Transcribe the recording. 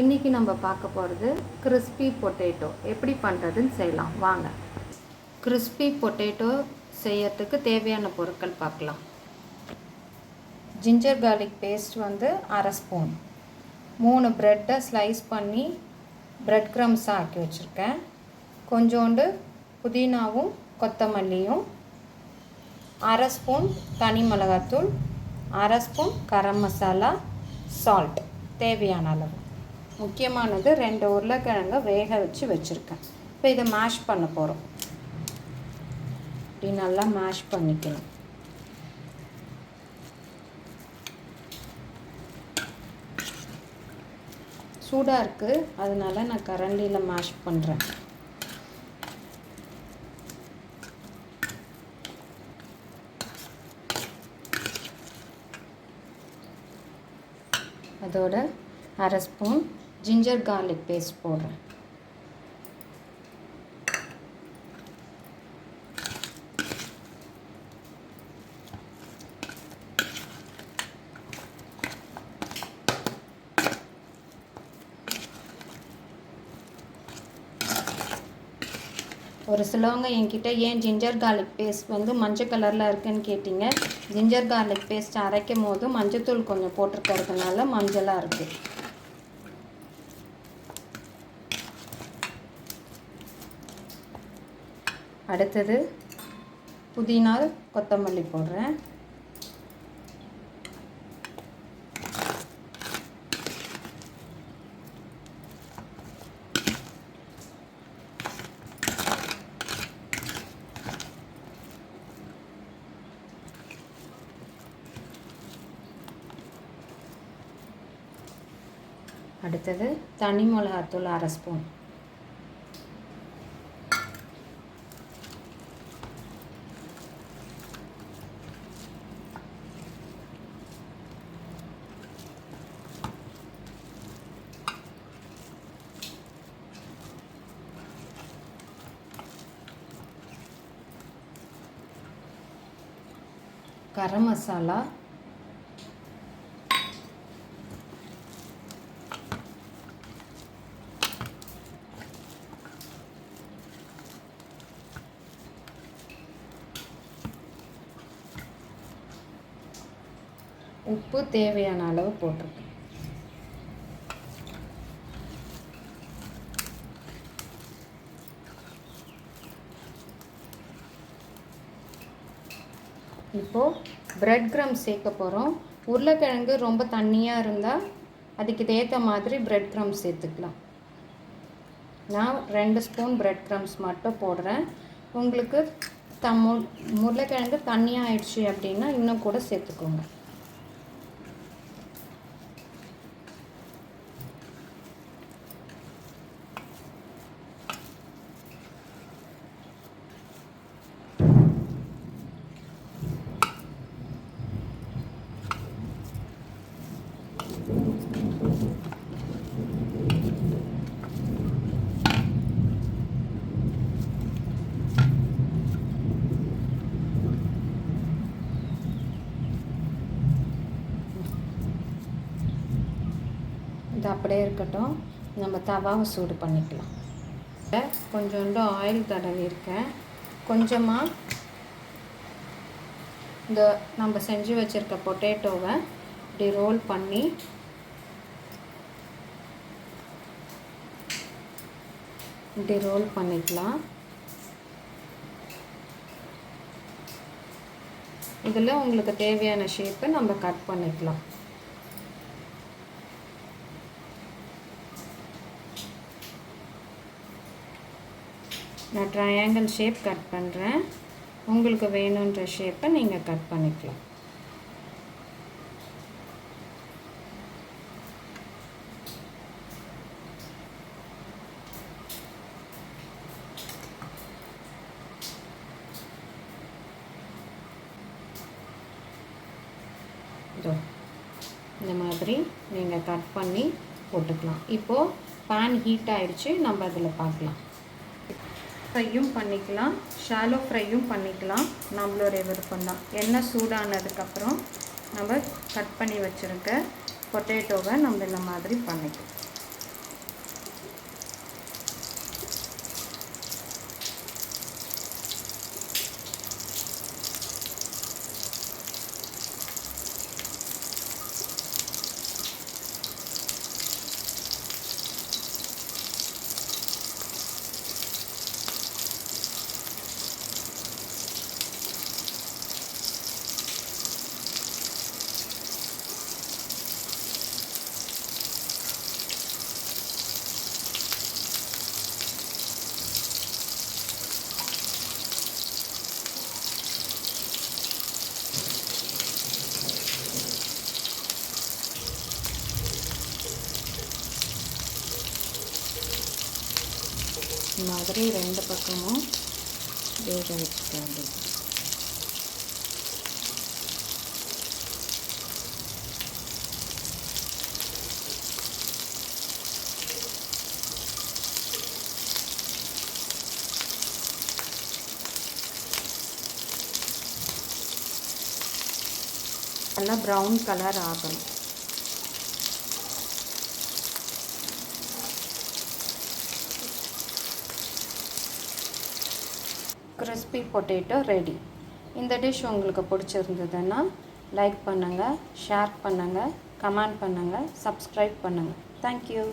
இன்றைக்கி நம்ம பார்க்க போகிறது கிறிஸ்பி பொட்டேட்டோ எப்படி பண்ணுறதுன்னு செய்யலாம் வாங்க. கிறிஸ்பி பொட்டேட்டோ செய்யறதுக்கு தேவையான பொருட்கள் பார்க்கலாம். ஜிஞ்சர் கார்லிக் பேஸ்ட் அரை ஸ்பூன், 3 ப்ரெட்டை ஸ்லைஸ் பண்ணி ப்ரெட் க்ரம்ஸாக ஆக்கி வச்சுருக்கேன், கொஞ்சோண்டு புதினாவும் கொத்தமல்லியும், அரை ஸ்பூன் தனி மிளகாத்தூள், அரை ஸ்பூன் கரம் மசாலா, சால்ட் தேவையான அளவு. முக்கியமானது 2 உருளைக்கிழங்கை வேக வச்சு வச்சுருக்கேன். இப்போ இதை மேஷ் பண்ண போகிறோம். இப்படி நல்லா மேஷ் பண்ணிக்கணும். சூடாக இருக்குது, அதனால நான் கரண்டியில் மேஷ் பண்ணுறேன். அதோட அரை ஸ்பூன் ஜிஞ்சர் கார்லிக் பேஸ்ட் போடுறேன். ஒரு சிலவங்க என்கிட்ட ஏன் ஜிஞ்சர் கார்லிக் பேஸ்ட் மஞ்சள் கலரில் இருக்குன்னு கேட்டிங்க. ஜிஞ்சர் கார்லிக் பேஸ்ட் அரைக்கும் போது மஞ்சத்தூள் கொஞ்சம் போட்டிருக்கிறதுனால மஞ்சளாக இருக்குது. அடுத்தது புதினா கொத்தமல்லி போடுறேன். அடுத்தது தனி மிளகாத்தூள் அரை ஸ்பூன், கரம் மசாலா, உப்பு தேவையான அளவு போட்டிருக்கேன். இப்போது ப்ரெட் க்ரம்ஸ் சேர்க்க போகிறோம். உருளைக்கிழங்கு ரொம்ப தண்ணியாக இருந்தால் அதுக்கு ஏற்ற மாதிரி ப்ரெட் க்ரம்ஸ் சேர்த்துக்கலாம். நான் 2 ஸ்பூன் ப்ரெட் க்ரம்ஸ் மட்டும் போடுறேன். உங்களுக்கு உருளைக்கிழங்கு தண்ணியாக ஆயிடுச்சு அப்படின்னா இன்னும் கூட சேர்த்துக்கோங்க. இது அப்படியே இருக்கட்டும், நம்ம தவாவை சூடு பண்ணிக்கலாம். கொஞ்சோண்டு ஆயில் தடவி இருக்கேன். கொஞ்சமாக இந்த நம்ம செஞ்சு வச்சுருக்க பொட்டேட்டோவை இப்படி ரோல் பண்ணி இப்படி ரோல் பண்ணிக்கலாம். இதில் உங்களுக்கு தேவையான ஷேப்பை நம்ம கட் பண்ணிக்கலாம். நான் ட்ரையாங்கிள் ஷேப் கட் பண்ணுறேன். உங்களுக்கு வேணுன்ற ஷேப்பை நீங்கள் கட் பண்ணிக்கலாம். இந்த மாதிரி நீங்கள் கட் பண்ணி போட்டுக்கலாம். இப்போது பேன் ஹீட் ஆகிடுச்சு, நம்ம அதில் பார்க்கலாம். ஃப்ரையும் பண்ணிக்கலாம், ஷாலோ ஃப்ரையும் பண்ணிக்கலாம், நம்மளுடைய விருப்பம்தான். எண்ணெய் சூடானதுக்கப்புறம் நம்ம கட் பண்ணி வச்சுருக்க பொட்டேட்டோவை நம்ம இந்த மாதிரி பண்ணிக்கலாம். இந்த மாதிரி 2 பக்கமும் வேக வச்சுக்க வேண்டியது. நல்லா ப்ரௌன் கலர் ஆகணும். Crispy potato ready. இந்த டிஷ் உங்களுக்கு பிடிச்சிருந்ததுன்னா லைக் பண்ணுங்கள், ஷேர் பண்ணுங்கள், கமெண்ட் பண்ணுங்கள், சப்ஸ்கிரைப் பண்ணுங்கள். தேங்க்யூ.